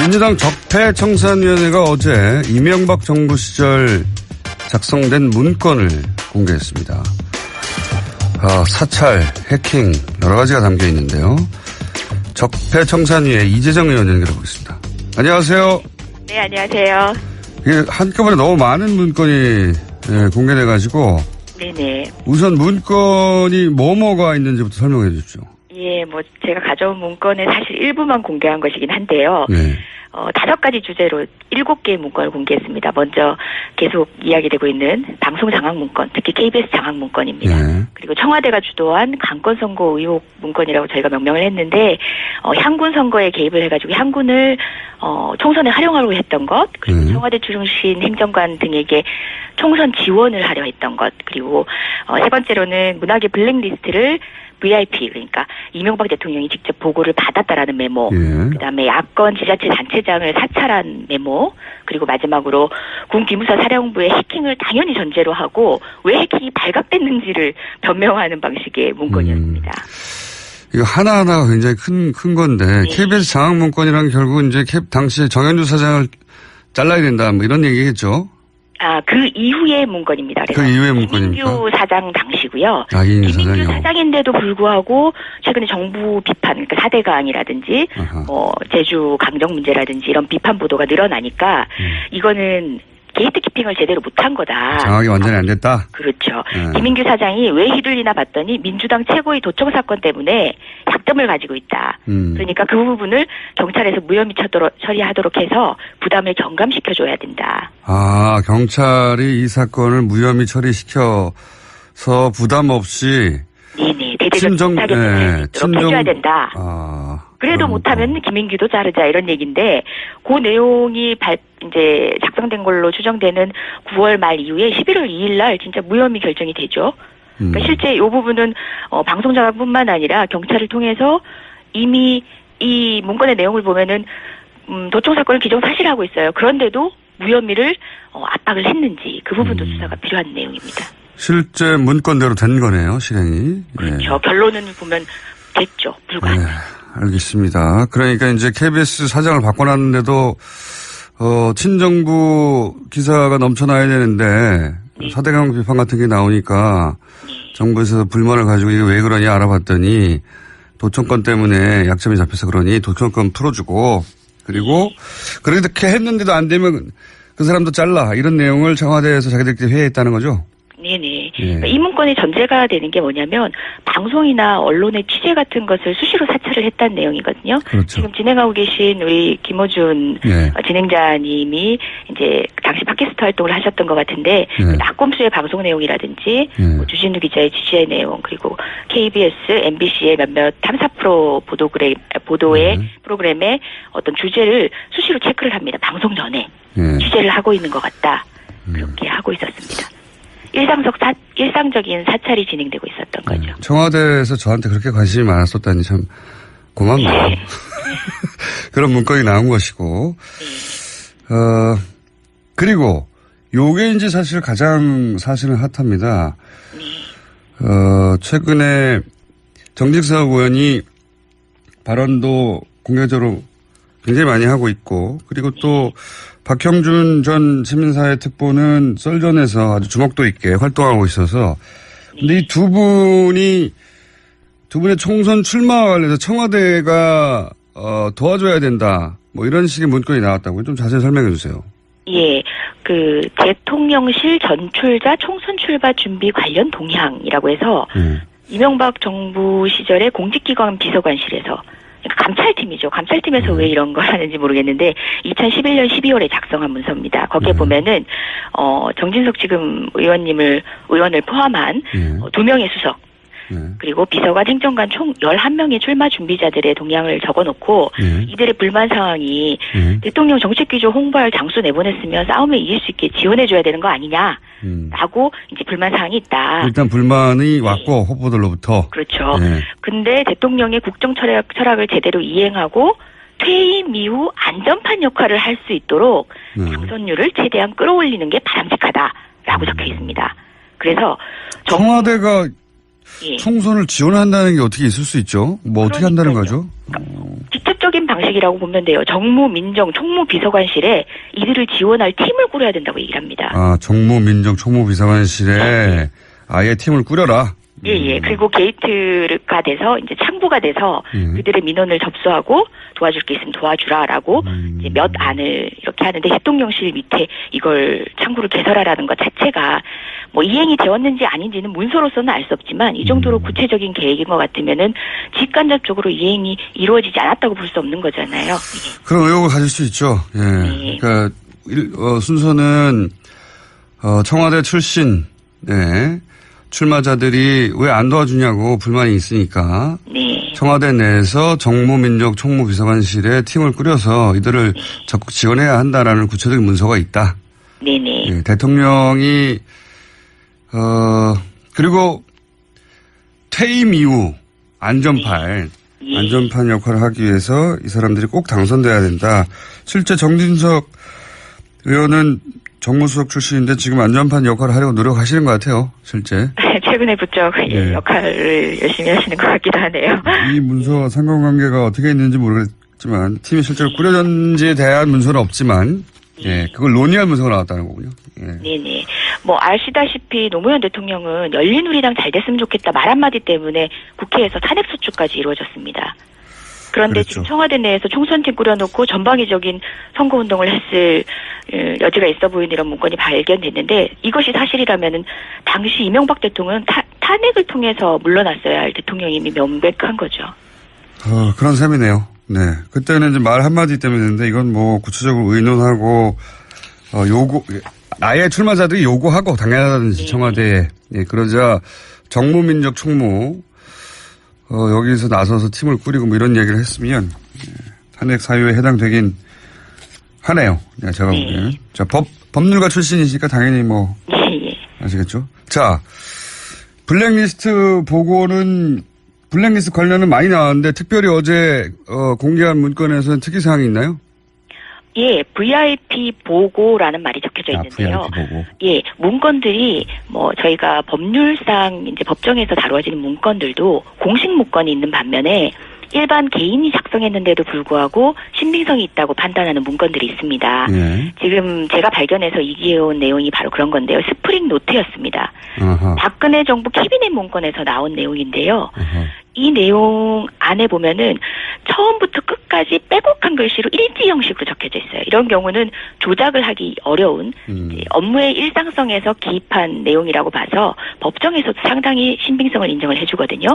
민주당 적폐청산위원회가 어제 이명박 정부 시절 작성된 문건을 공개했습니다. 사찰, 해킹 여러 가지가 담겨 있는데요. 적폐청산위의 이재정 의원 연결해보겠습니다. 안녕하세요. 네, 안녕하세요. 이게 한꺼번에 너무 많은 문건이 공개돼가지고 네네. 우선 문건이 뭐가 있는지부터 설명해 주십시오. 예, 제가 가져온 문건의 사실 일부만 공개한 것이긴 한데요. 네. 5가지 주제로 7개의 문건을 공개했습니다. 먼저 계속 이야기되고 있는 방송 장악 문건, 특히 KBS 장악 문건입니다. 네. 그리고 청와대가 주도한 강권 선거 의혹 문건이라고 저희가 명명을 했는데, 향군 선거에 개입을 해가지고 향군을 총선에 활용하려고 했던 것, 그리고 청와대 출신 행정관 등에게 총선 지원을 하려 했던 것, 그리고 세 번째로는 문학의 블랙리스트를 VIP, 그러니까 이명박 대통령이 직접 보고를 받았다라는 메모, 그다음에 야권 지자체 단체장을 사찰한 메모, 그리고 마지막으로 군 기무사 사령부의 해킹을 당연히 전제로 하고 왜 해킹이 발각됐는지를 변명하는 방식의 문건이었습니다. 이거 하나하나가 굉장히 큰 건데, 네. KBS 장악 문건이란 결국은 이제 당시 정현주 사장을 잘라야 된다, 이런 얘기겠죠? 그 이후의 문건입니다. 그 이후의 문건입니까? 김민규 사장 당시고요. 김민규 사장인데도 불구하고 최근에 정부 비판, 그러니까 4대강이라든지 제주 강정 문제라든지 이런 비판 보도가 늘어나니까 이거는 게이트키핑을 제대로 못한 거다. 장악이 완전히 안 됐다? 그렇죠. 김민규 사장이 왜 휘둘리나 봤더니 민주당 최고의 도청 사건 때문에 약점을 가지고 있다. 그러니까 그 부분을 경찰에서 무혐의 처리하도록 해서 부담을 경감시켜줘야 된다. 경찰이 이 사건을 무혐의 처리시켜서 부담 없이 네네. 대대적 사격을 할 수 있도록 해줘야 된다. 그래도 못하면 김민규도 자르자 이런 얘기인데 그 내용이 이제 작성된 걸로 추정되는 9월 말 이후에 11월 2일 날 진짜 무혐의 결정이 되죠. 그러니까 실제 이 부분은 방송 장악뿐만 아니라 경찰을 통해서 이미 이 문건의 내용을 보면은 도청 사건을 기정사실하고 있어요. 그런데도 무혐의를 압박을 했는지 그 부분도 수사가 필요한 내용입니다. 실제 문건대로 된 거네요, 실행이. 그렇죠. 결론은 보면 됐죠. 불가합니다. 네, 알겠습니다. 그러니까 이제 KBS 사장을 바꿔놨는데도 친정부 기사가 넘쳐나야 되는데 네. 4대강 비판 같은 게 나오니까 네. 정부에서 불만을 가지고 이게 왜 그러냐 알아봤더니 도청권 때문에 약점이 잡혀서 그러니 도청권 풀어주고 그리고 그렇게 했는데도 안 되면 그 사람도 잘라 이런 내용을 청와대에서 자기들끼리 회의했다는 거죠? 네네. 그러니까 이 문건의 전제가 되는 게 뭐냐면 방송이나 언론의 취재 같은 것을 수시로 사찰을 했다는 내용이거든요. 그렇죠. 지금 진행하고 계신 우리 김호준 진행자님이 이제 당시 팟캐스트 활동을 하셨던 것 같은데 낙곰수의 방송 내용이라든지 주진우 기자의 취재 내용 그리고 KBS, MBC의 몇몇 탐사 보도의 프로그램의 어떤 주제를 수시로 체크를 합니다. 방송 전에 취재를 하고 있는 것 같다. 그렇게 하고 있었습니다. 일상적인 사찰이 진행되고 있었던 거죠. 청와대에서 저한테 그렇게 관심이 많았었다니 참 고맙네요. 네. 그런 문건이 나온 것이고. 그리고 요게 이제 사실 가장 사실은 핫합니다. 최근에 정직석 의원이 발언도 공개적으로 굉장히 많이 하고 있고 그리고 또 박형준 전 시민사회 특보는 썰전에서 아주 주목도 있게 활동하고 있어서 근데 이 두 분의 총선 출마와 관련해서 청와대가 도와줘야 된다 뭐 이런 식의 문건이 나왔다고요. 좀 자세히 설명해 주세요. 예, 그 대통령실 전출자 총선 출마 준비 관련 동향이라고 해서 이명박 정부 시절에 공직기관 비서관실에서 감찰팀이죠. 감찰팀에서 왜 이런 걸 하는지 모르겠는데 2011년 12월에 작성한 문서입니다. 거기에 보면은 정진석 지금 의원을 포함한 2명의 수석 그리고 비서관, 행정관 총 11명의 출마 준비자들의 동향을 적어놓고 이들의 불만 사항이 대통령 정책기조 홍보할 장소 내보냈으면 싸움에 이길 수 있게 지원해줘야 되는 거 아니냐라고 이제 불만 사항이 있다. 일단 불만이 왔고 후보들로부터. 그렇죠. 근데 대통령의 국정 철학을 제대로 이행하고 퇴임 이후 안전판 역할을 할 수 있도록 당선율을 최대한 끌어올리는 게 바람직하다라고 적혀 있습니다. 그래서 청와대가 총선을 지원한다는 게 어떻게 있을 수 있죠? 뭐 어떻게 한다는 거죠? 직접적인 방식이라고 보면 돼요. 정무, 민정, 총무 비서관실에 이들을 지원할 팀을 꾸려야 된다고 얘기를 합니다. 아, 정무, 민정, 총무 비서관실에 아예 팀을 꾸려라. 예. 그리고 게이트가 돼서 이제 창부가 돼서 그들의 민원을 접수하고 도와줄 게 있으면 도와주라라고 이제 몇 안을 이렇게 하는데 대통령실 밑에 이걸 창구를 개설하라는 것 자체가 뭐 이행이 되었는지 아닌지는 문서로서는 알 수 없지만 이 정도로 구체적인 계획인 것 같으면은 직간접적으로 이행이 이루어지지 않았다고 볼 수 없는 거잖아요. 그런 의혹을 가질 수 있죠. 예. 네. 그러니까 순서는 청와대 출신 출마자들이 왜 안 도와주냐고 불만이 있으니까 네. 청와대 내에서 정무민정 총무비서관실에 팀을 꾸려서 이들을 적극 지원해야 한다라는 구체적인 문서가 있다. 네네. 예, 대통령이 그리고 퇴임 이후 안전판 역할을 하기 위해서 이 사람들이 꼭 당선돼야 된다. 실제 정진석 의원은 정무수석 출신인데 지금 안전판 역할을 하려고 노력하시는 것 같아요. 실제. 최근에 부쩍 역할을 열심히 하시는 것 같기도 하네요. 이 문서 상관관계가 어떻게 있는지 모르겠지만 팀이 실제로 꾸려졌는지에 대한 문서는 없지만 그걸 논의할 문서가 나왔다는 거군요. 네네. 뭐 아시다시피 노무현 대통령은 열린우리당 잘 됐으면 좋겠다 말 한마디 때문에 국회에서 탄핵소추까지 이루어졌습니다. 그런데 그렇죠. 지금 청와대 내에서 총선팀 꾸려놓고 전방위적인 선거운동을 했을 여지가 있어 보이는 이런 문건이 발견됐는데 이것이 사실이라면은 당시 이명박 대통령은 탄핵을 통해서 물러났어야 할 대통령임이 명백한 거죠. 그런 셈이네요. 네. 그때는 이제 말 한마디 때문에 했는데 이건 뭐 구체적으로 의논하고 아예 출마자들이 요구하고 당연하다든지 청와대에 그러자 정무민정 총무 여기서 나서서 팀을 꾸리고 뭐 이런 얘기를 했으면 탄핵 사유에 해당되긴 하네요. 제가 보기에는. 자, 법률가 출신이시니까 당연히 뭐 아시겠죠? 자, 블랙리스트 관련은 많이 나왔는데 특별히 어제 공개한 문건에서는 특이사항이 있나요? 예, VIP 보고라는 말이 적혀져 있는데요. VIP 보고. 예, 문건들이 뭐 저희가 법률상 이제 법정에서 다루어지는 문건들도 공식 문건이 있는 반면에 일반 개인이 작성했는데도 불구하고 신빙성이 있다고 판단하는 문건들이 있습니다. 지금 제가 발견해서 이기해온 내용이 바로 그런 건데요. 스프링 노트였습니다. 박근혜 정부 캐비넷 문건에서 나온 내용인데요. 이 내용 안에 보면은 처음부터 끝까지 빼곡한 글씨로 일지 형식으로 적혀져 있어요. 이런 경우는 조작을 하기 어려운 이제 업무의 일상성에서 기입한 내용이라고 봐서 법정에서도 상당히 신빙성을 인정을 해주거든요.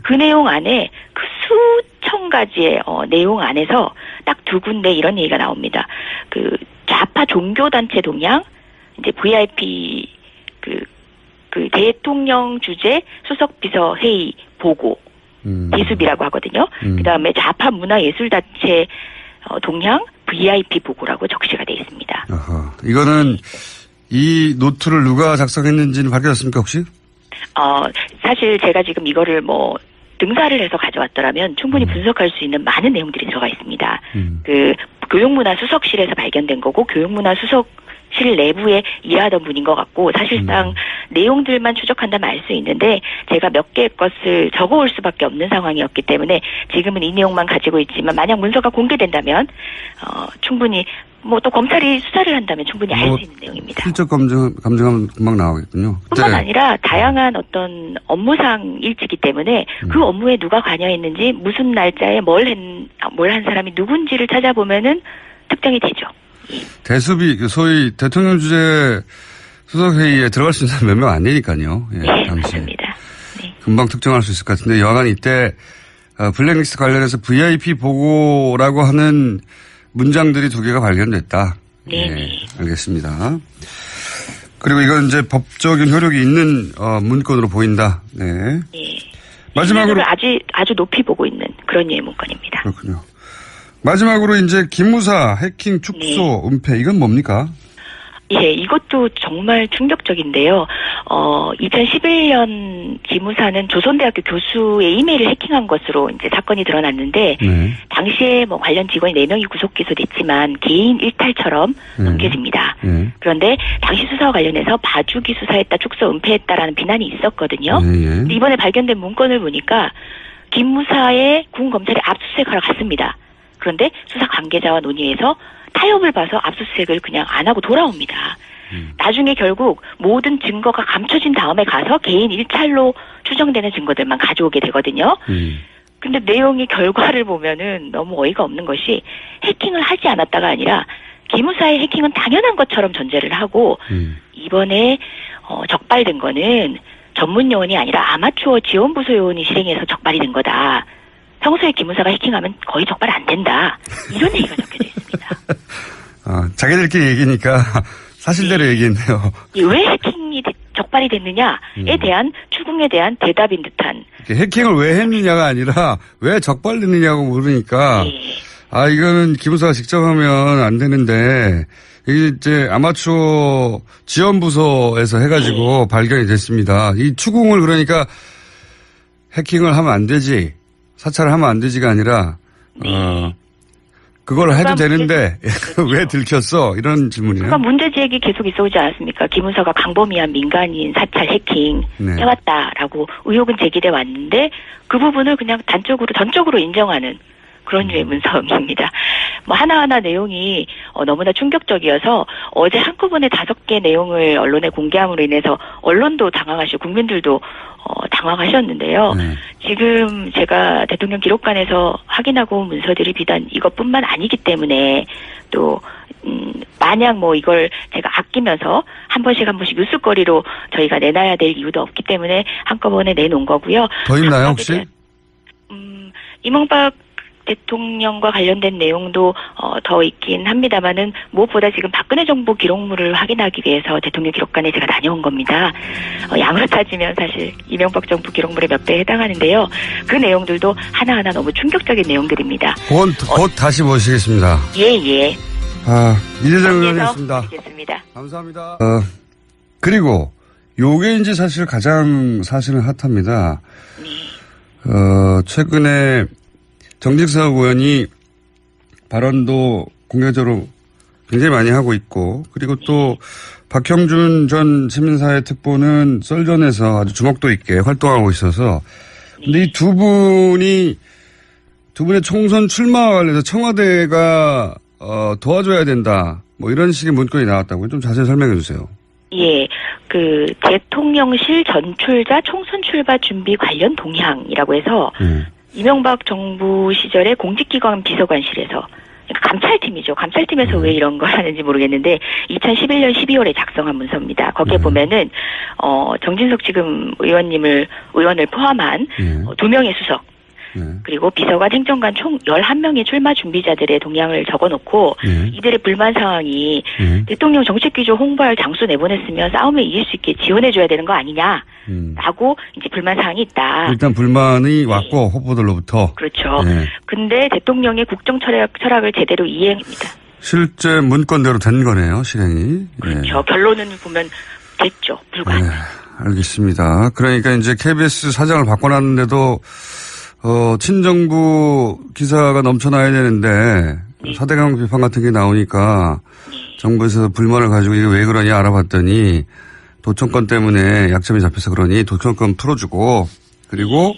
그 내용 안에 그 수천 가지의 내용 안에서 딱 두 군데 이런 얘기가 나옵니다. 그 좌파 종교단체 동향, 이제 VIP 그 대통령 주재 수석비서 회의 보고. 대수비라고 하거든요. 그다음에 좌파 문화예술단체 동향 VIP 보고라고 적시가 되어 있습니다. 이거는 이 노트를 누가 작성했는지는 밝혀졌습니까 혹시? 사실 제가 지금 이거를 뭐 등사를 해서 가져왔더라면 충분히 분석할 수 있는 많은 내용들이 들어가 있습니다. 그 교육문화수석실에서 발견된 거고 교육문화수석실 내부에 일하던 분인 것 같고 사실상 내용들만 추적한다면 알 수 있는데 제가 몇 개의 것을 적어올 수밖에 없는 상황이었기 때문에 지금은 이 내용만 가지고 있지만 만약 문서가 공개된다면 충분히 뭐 또 검찰이 수사를 한다면 충분히 알 수 있는 내용입니다. 실적 감정하면 금방 나오겠군요. 뿐만 아니라 다양한 어떤 업무상 일치기 때문에 그 업무에 누가 관여했는지 무슨 날짜에 뭘 한 사람이 누군지를 찾아보면은 특정이 되죠. 대수비 소위 대통령 주재 수석회의에 들어갈 수 있는 몇 명 아니니까요. 네, 당시에. 맞습니다. 네. 금방 특정할 수 있을 것 같은데 여하간 이때 블랙리스트 관련해서 VIP 보고라고 하는 문장들이 두 개가 발견됐다. 네. 알겠습니다. 그리고 이건 이제 법적인 효력이 있는 문건으로 보인다. 네. 네. 마지막으로 아주 높이 보고 있는 그런 류의 문건입니다. 그렇군요. 마지막으로 이제 기무사 해킹 축소 은폐 이건 뭡니까? 예, 이것도 정말 충격적인데요. 2011년 기무사는 조선대학교 교수의 이메일을 해킹한 것으로 이제 사건이 드러났는데, 당시에 뭐 관련 직원이 4명이 구속 기소됐지만 개인 일탈처럼 넘겨집니다. 그런데 당시 수사와 관련해서 봐주기 수사했다, 축소 은폐했다라는 비난이 있었거든요. 근데 이번에 발견된 문건을 보니까 기무사에 군 검찰이 압수수색하러 갔습니다. 그런데 수사 관계자와 논의해서 타협을 봐서 압수수색을 그냥 안 하고 돌아옵니다. 나중에 결국 모든 증거가 감춰진 다음에 가서 개인 일찰로 추정되는 증거들만 가져오게 되거든요. 근데 내용의 결과를 보면은 너무 어이가 없는 것이 해킹을 하지 않았다가 아니라 기무사의 해킹은 당연한 것처럼 전제를 하고 이번에 적발된 거는 전문 요원이 아니라 아마추어 지원부서 요원이 실행해서 적발이 된 거다. 평소에 기무사가 해킹하면 거의 적발 안 된다. 이런 얘기가 적혀져 있습니다. 자기들끼리 얘기니까 사실대로 얘기했네요. 왜 해킹이 적발이 됐느냐에 대한 추궁에 대한 대답인 듯한. 해킹을 왜 했느냐가 아니라 왜 적발됐느냐고 물으니까 이거는 기무사가 직접 하면 안 되는데 이게 이제 아마추어 지원부서에서 해가지고 발견이 됐습니다. 이 추궁을 그러니까 해킹을 하면 안 되지, 사찰을 하면 안 되지가 아니라 그걸 해도 되는데 그렇죠. 왜 들켰어? 이런 질문이네요. 그러니까 문제제기 계속 있어 오지 않았습니까? 기무사가 강범위한 민간인 사찰 해킹 해왔다라고 의혹은 제기돼 왔는데 그 부분을 그냥 전적으로 인정하는 그런 류의 문서입니다. 하나하나 내용이 너무나 충격적이어서 어제 한꺼번에 5개 내용을 언론에 공개함으로 인해서 언론도 당황하시고 국민들도 당황하셨는데요. 지금 제가 대통령 기록관에서 확인하고 온 문서들이 비단 이것뿐만 아니기 때문에 또 마냥 이걸 제가 아끼면서 한 번씩 뉴스거리로 저희가 내놔야 될 이유도 없기 때문에 한꺼번에 내놓은 거고요. 더 있나요 혹시? 이명박 대통령과 관련된 내용도 더 있긴 합니다만은 무엇보다 지금 박근혜 정부 기록물을 확인하기 위해서 대통령 기록관에 제가 다녀온 겁니다. 양으로 따지면 사실 이명박 정부 기록물의 몇 배에 해당하는데요. 그 내용들도 하나하나 너무 충격적인 내용들입니다. 곧 다시 모시겠습니다. 예. 이재정 의원이었습니다. 드리겠습니다. 감사합니다. 그리고 요게 이제 사실 가장 사실은 핫합니다. 최근에 정직석 의원이 발언도 공개적으로 굉장히 많이 하고 있고, 그리고 또 박형준 전 시민사회 특보는 썰전에서 아주 주목도 있게 활동하고 있어서, 근데 이 두 분의 총선 출마와 관련해서 청와대가 도와줘야 된다, 이런 식의 문건이 나왔다고요. 좀 자세히 설명해 주세요. 예, 대통령실 전출자 총선 출마 준비 관련 동향이라고 해서 이명박 정부 시절에 공직기관 비서관실에서 감찰팀이죠. 감찰팀에서 왜 이런 걸 하는지 모르겠는데 2011년 12월에 작성한 문서입니다. 거기에 보면은 정진석 지금 의원을 포함한 2명의 수석 그리고 비서관, 행정관 총 11명의 출마 준비자들의 동향을 적어놓고 이들의 불만 사항이 대통령 정책기조 홍보할 장소 내보냈으면 싸움에 이길 수 있게 지원해줘야 되는 거 아니냐라고 이제 불만 사항이 있다. 일단 불만이 왔고 후보들로부터. 그렇죠. 근데 대통령의 국정 철학을 제대로 이해합니다. 실제 문건대로 된 거네요, 실행이. 그렇죠. 결론은 보면 됐죠. 불가합니다. 알겠습니다. 그러니까 이제 KBS 사장을 바꿔놨는데도 친정부 기사가 넘쳐나야 되는데 사대강 비판 같은 게 나오니까 정부에서 불만을 가지고 이게 왜 그러냐 알아봤더니 도청권 때문에 약점이 잡혀서 그러니 도청권 풀어주고, 그리고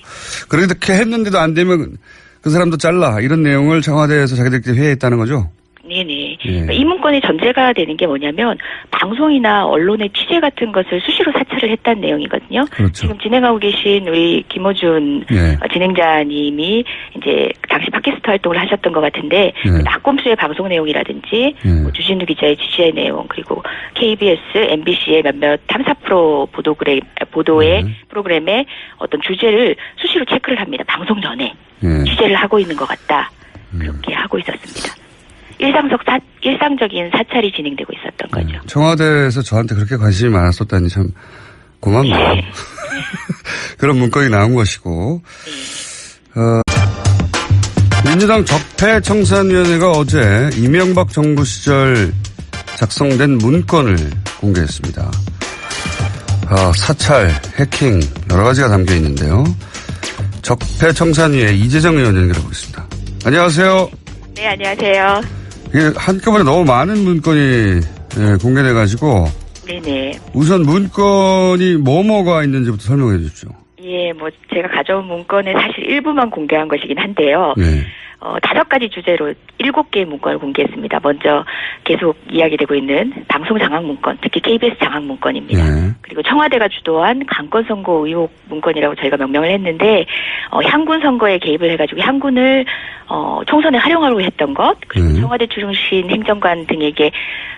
그렇게 했는데도 안 되면 그 사람도 잘라, 이런 내용을 청와대에서 자기들끼리 회의했다는 거죠? 네네. 이 문건의 전제가 되는 게 뭐냐면 방송이나 언론의 취재 같은 것을 수시로 사찰을 했다는 내용이거든요. 그렇죠. 지금 진행하고 계신 우리 김호준 진행자님이 이제 당시 팟캐스트 활동을 하셨던 것 같은데 낙곰수의 방송 내용이라든지 주진우 기자의 취재 내용, 그리고 KBS, MBC의 몇몇 탐사 보도의 프로그램의 어떤 주제를 수시로 체크를 합니다. 방송 전에 취재를 하고 있는 것 같다. 그렇게 하고 있었습니다. 일상적인 사찰이 진행되고 있었던 거죠. 청와대에서 저한테 그렇게 관심이 많았었다니 참 고맙네요. 그런 문건이 나온 것이고. 민주당 적폐청산위원회가 어제 이명박 정부 시절 작성된 문건을 공개했습니다. 사찰, 해킹 여러 가지가 담겨 있는데요. 적폐청산위의 이재정 의원 연결하고 있습니다. 안녕하세요. 네, 안녕하세요. 이게 한꺼번에 너무 많은 문건이 공개돼가지고. 네네. 우선 문건이 뭐가 있는지부터 설명해 주십시오. 예, 제가 가져온 문건은 사실 일부만 공개한 것이긴 한데요. 5가지 주제로 7개의 문건을 공개했습니다. 먼저 계속 이야기되고 있는 방송 장악 문건, 특히 KBS 장악 문건입니다. 네. 그리고 청와대가 주도한 강권 선거 의혹 문건이라고 저희가 명명을 했는데 향군 선거에 개입을 해가지고 향군을 총선에 활용하려고 했던 것, 그리고 청와대 출신 행정관 등에게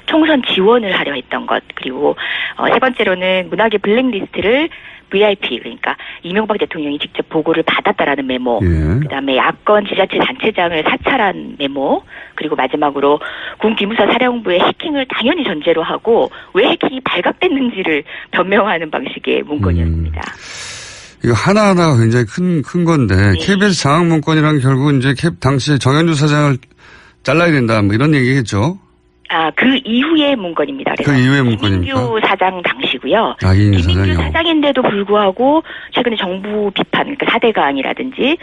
총선 지원을 하려 했던 것, 그리고 세 번째로는 문학의 블랙리스트를 VIP, 그러니까 이명박 대통령이 직접 보고를 받았다라는 메모, 그다음에 야권 지자체 단체장을 사찰한 메모, 그리고 마지막으로 군 기무사 사령부의 해킹을 당연히 전제로 하고 왜 해킹이 발각됐는지를 변명하는 방식의 문건이었습니다. 이거 하나하나가 굉장히 큰 건데, 네. KBS 장악 문건이란 결국 이제 당시에 정현주 사장을 잘라야 된다, 뭐 이런 얘기겠죠? 그 이후의 문건입니다. 그래서 그 이후의 문건입니까? 김민규 사장 당시고요. 김민규 김민규 사장이요. 사장인데도 불구하고 최근에 정부 비판, 그러니까 4대강이라든지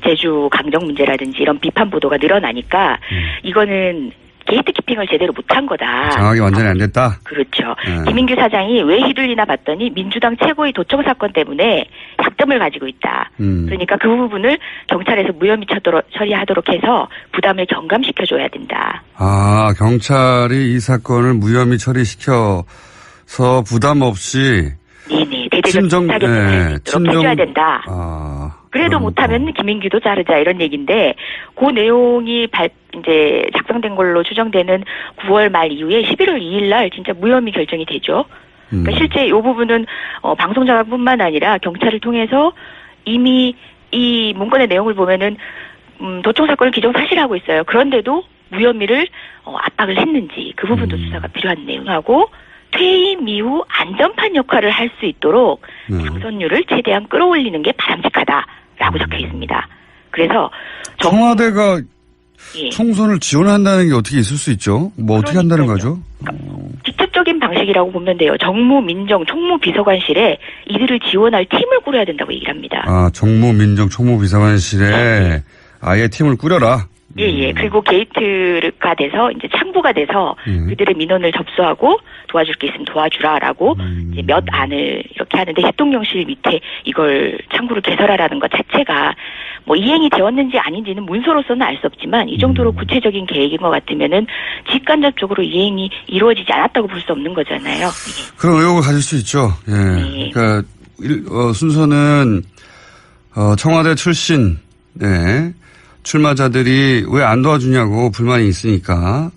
제주 강정 문제라든지 이런 비판 보도가 늘어나니까 이거는 게이트키핑을 제대로 못한 거다. 장악이 완전히 안 됐다? 그렇죠. 김민규 사장이 왜 휘둘리나 봤더니 민주당 최고의 도청 사건 때문에 약점을 가지고 있다. 그러니까 그 부분을 경찰에서 무혐의 처리하도록 해서 부담을 경감시켜줘야 된다. 경찰이 이 사건을 무혐의 처리시켜서 부담 없이 네네. 대대적 사격을 할 수 있도록 해줘야 된다. 그래도 못하면 김민규도 자르자 이런 얘기인데 그 내용이 이제 작성된 걸로 추정되는 9월 말 이후에 11월 2일 날 진짜 무혐의 결정이 되죠. 그러니까 실제 이 부분은 방송 장악뿐만 아니라 경찰을 통해서 이미 이 문건의 내용을 보면은 도청 사건을 기정사실하고 있어요. 그런데도 무혐의를 압박을 했는지 그 부분도 수사가 필요한 내용하고 퇴임 이후 안전판 역할을 할 수 있도록 당선율을 최대한 끌어올리는 게 바람직하다라고 적혀 있습니다. 그래서 청와대가 총선을 지원한다는 게 어떻게 있을 수 있죠? 뭐 어떻게 한다는 거죠? 직접적인 방식이라고 보면 돼요. 정무, 민정, 총무 비서관실에 이들을 지원할 팀을 꾸려야 된다고 얘기를 합니다. 정무, 민정, 총무 비서관실에 아예 팀을 꾸려라. 예. 그리고 게이트가 돼서 이제 창구가 돼서 그들의 민원을 접수하고 도와줄 게 있으면 도와주라라고 이제 몇 안을 이렇게 하는데 대통령실 밑에 이걸 창구를 개설하라는 것 자체가 뭐 이행이 되었는지 아닌지는 문서로서는 알 수 없지만 이 정도로 구체적인 계획인 것 같으면은 직간접적으로 이행이 이루어지지 않았다고 볼 수 없는 거잖아요. 그런 의혹을 가질 수 있죠. 예. 네. 그러니까 순서는 청와대 출신 출마자들이 왜 안 도와주냐고 불만이 있으니까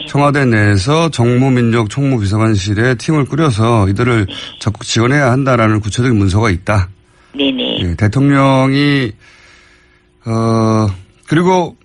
청와대 내에서 정무민정 총무비서관실에 팀을 꾸려서 이들을 적극 지원해야 한다라는 구체적인 문서가 있다. 네네. 대통령이 그리고